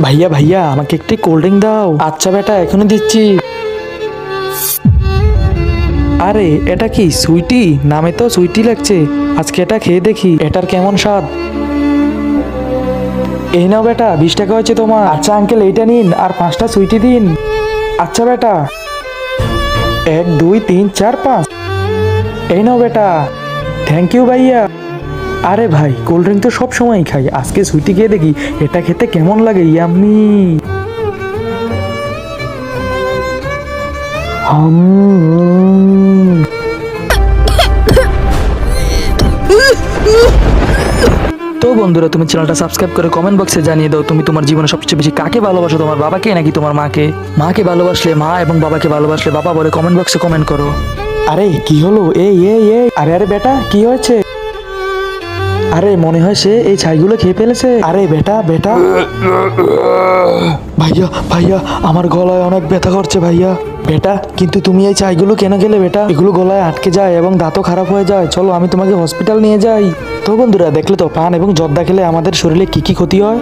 ভাইয়া ভাইয়া আমাকে একটি কোল্ড ড্রিঙ্ক দাও। আচ্ছা বেটা এখনই দিচ্ছি। আরে এটা কি সুইটি? নামে তো সুইটি লাগছে। আজকে এটা খেয়ে দেখি এটার কেমন স্বাদ। এই নাও বেটা 20 টাকা হয়েছে তোমার। আচ্ছা আঙ্কেল এইটা নিন আর 5টা সুইটি দিন। আচ্ছা বেটা 1 2 3 4 5। এই নাও বেটা। থ্যাংক ইউ ভাইয়া। আরে ভাই কোল্ড ড্রিঙ্ক তো সব সময় খাই, আজকে সুইটি খেয়ে দেখি এটা খেতে কেমন লাগে। ইয়াম্মি। তো বন্ধুরা তুমি চ্যানেলটা সাবস্ক্রাইব করে কমেন্ট বক্সে জানিয়ে দাও তুমি তোমার জীবনে সবচেয়ে বেশি কাকে ভালোবাসো, তোমার বাবাকে নাকি তোমার মাকে। মাকে ভালোবাসলে মা এবং বাবাকে ভালোবাসলে বাবা বলে কমেন্ট বক্সে কমেন্ট করো। আরে কি হলো? এই এই এই আরে আরে বেটা কি হয়েছে? আরে মনে হয় সে এই ছাইগুলো খেয়ে ফেলেছে। আরে বেটা বেটা ভাইয়া ভাইয়া আমার গলায় অনেক ব্যথা করছে ভাইয়া। বেটা কিন্তু তুমি এই ছাইগুলো কেন খেলে বেটা? এগুলো গলায় আটকে যায় এবং দাঁতও খারাপ হয়ে যায়। চলো আমি তোমাকে হসপিটাল নিয়ে যাই। তো বন্ধুরা দেখলে তো পান এবং জর্দা খেলে আমাদের শরীরে কি কি ক্ষতি হয়।